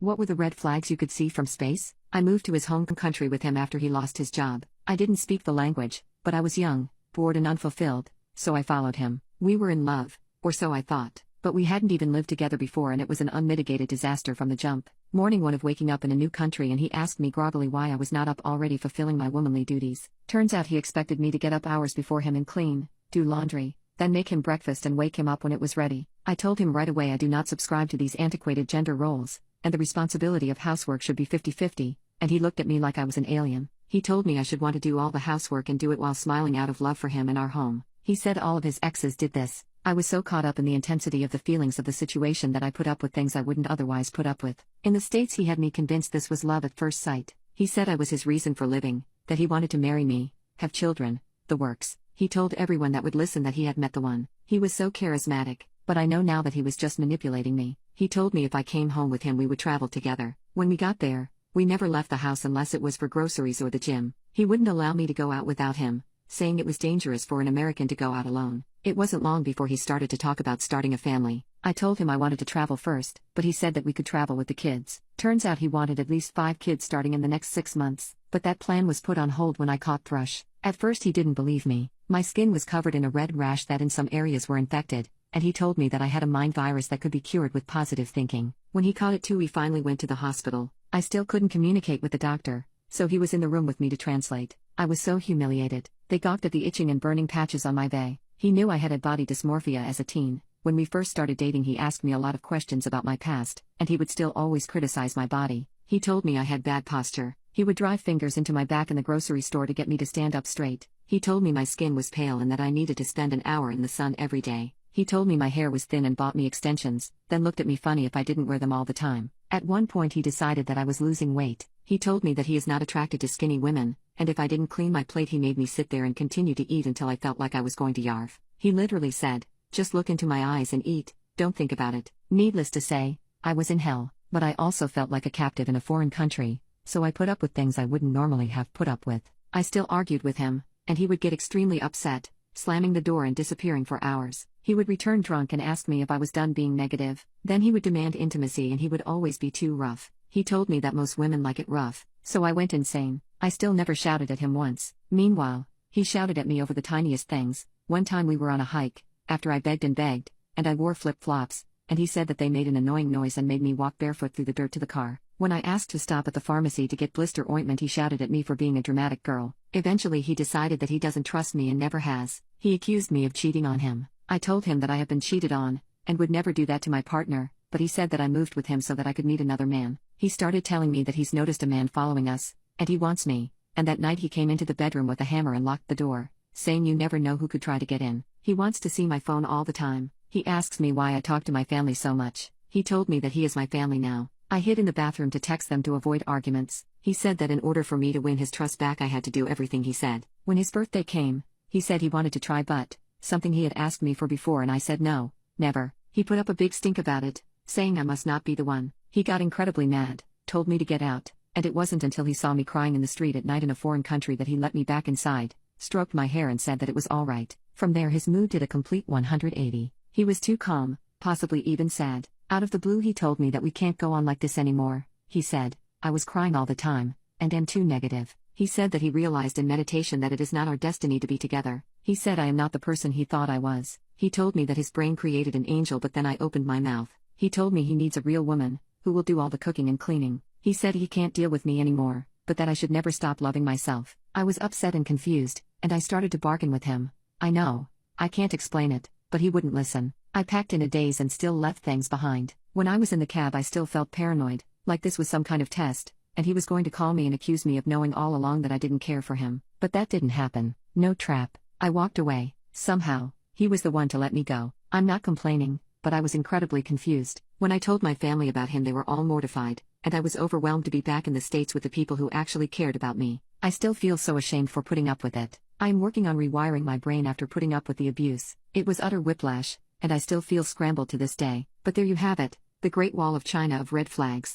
What were the red flags you could see from space? I moved to his home country with him after he lost his job. I didn't speak the language, but I was young, bored and unfulfilled, so I followed him. We were in love, or so I thought, but we hadn't even lived together before and it was an unmitigated disaster from the jump. Morning one of waking up in a new country and he asked me groggily why I was not up already fulfilling my womanly duties. Turns out he expected me to get up hours before him and clean, do laundry, then make him breakfast and wake him up when it was ready. I told him right away I do not subscribe to these antiquated gender roles, and the responsibility of housework should be 50-50, and he looked at me like I was an alien. He told me I should want to do all the housework and do it while smiling out of love for him and our home. He said all of his exes did this. I was so caught up in the intensity of the feelings of the situation that I put up with things I wouldn't otherwise put up with. In the States he had me convinced this was love at first sight. He said I was his reason for living, that he wanted to marry me, have children, the works. He told everyone that would listen that he had met the one. He was so charismatic, but I know now that he was just manipulating me. He told me if I came home with him we would travel together. When we got there, we never left the house unless it was for groceries or the gym. He wouldn't allow me to go out without him, saying it was dangerous for an American to go out alone. It wasn't long before he started to talk about starting a family. I told him I wanted to travel first, but he said that we could travel with the kids. Turns out he wanted at least 5 kids starting in the next 6 months, but that plan was put on hold when I caught thrush. At first he didn't believe me. My skin was covered in a red rash that in some areas were infected, and he told me that I had a mind virus that could be cured with positive thinking. When he caught it too we finally went to the hospital. I still couldn't communicate with the doctor, so he was in the room with me to translate. I was so humiliated. They gawked at the itching and burning patches on my bae. He knew I had body dysmorphia as a teen. When we first started dating he asked me a lot of questions about my past, and he would still always criticize my body. He told me I had bad posture. He would drive fingers into my back in the grocery store to get me to stand up straight. He told me my skin was pale and that I needed to spend an hour in the sun every day. He told me my hair was thin and bought me extensions, then looked at me funny if I didn't wear them all the time. At one point he decided that I was losing weight. He told me that he is not attracted to skinny women, and if I didn't clean my plate he made me sit there and continue to eat until I felt like I was going to yarf. He literally said, "Just look into my eyes and eat, don't think about it." Needless to say, I was in hell, but I also felt like a captive in a foreign country, so I put up with things I wouldn't normally have put up with. I still argued with him, and he would get extremely upset, slamming the door and disappearing for hours. He would return drunk and ask me if I was done being negative. Then he would demand intimacy and he would always be too rough. He told me that most women like it rough, so I went insane. I still never shouted at him once. Meanwhile, he shouted at me over the tiniest things. One time we were on a hike, after I begged, and I wore flip-flops, and he said that they made an annoying noise and made me walk barefoot through the dirt to the car. When I asked to stop at the pharmacy to get blister ointment he shouted at me for being a dramatic girl. Eventually he decided that he doesn't trust me and never has. He accused me of cheating on him. I told him that I have been cheated on, and would never do that to my partner, but he said that I moved with him so that I could meet another man. He started telling me that he's noticed a man following us, and he wants me, and that night he came into the bedroom with a hammer and locked the door, saying you never know who could try to get in. He wants to see my phone all the time. He asks me why I talk to my family so much. He told me that he is my family now. I hid in the bathroom to text them to avoid arguments. He said that in order for me to win his trust back I had to do everything he said. When his birthday came, he said he wanted to try butt, something he had asked me for before and I said no, never. He put up a big stink about it, saying I must not be the one. He got incredibly mad, told me to get out, and it wasn't until he saw me crying in the street at night in a foreign country that he let me back inside, stroked my hair and said that it was all right. From there his mood did a complete 180. He was too calm, possibly even sad. Out of the blue he told me that we can't go on like this anymore. He said, I was crying all the time, and am too negative. He said that he realized in meditation that it is not our destiny to be together. He said I am not the person he thought I was. He told me that his brain created an angel but then I opened my mouth. He told me he needs a real woman, who will do all the cooking and cleaning. He said he can't deal with me anymore, but that I should never stop loving myself. I was upset and confused, and I started to bargain with him. I know, I can't explain it, but he wouldn't listen. I packed in a daze and still left things behind. When I was in the cab I still felt paranoid, like this was some kind of test, and he was going to call me and accuse me of knowing all along that I didn't care for him. But that didn't happen. No trap. I walked away. Somehow, he was the one to let me go. I'm not complaining, but I was incredibly confused. When I told my family about him they were all mortified, and I was overwhelmed to be back in the States with the people who actually cared about me. I still feel so ashamed for putting up with it. I am working on rewiring my brain after putting up with the abuse. It was utter whiplash, and I still feel scrambled to this day. But there you have it, the Great Wall of China of red flags.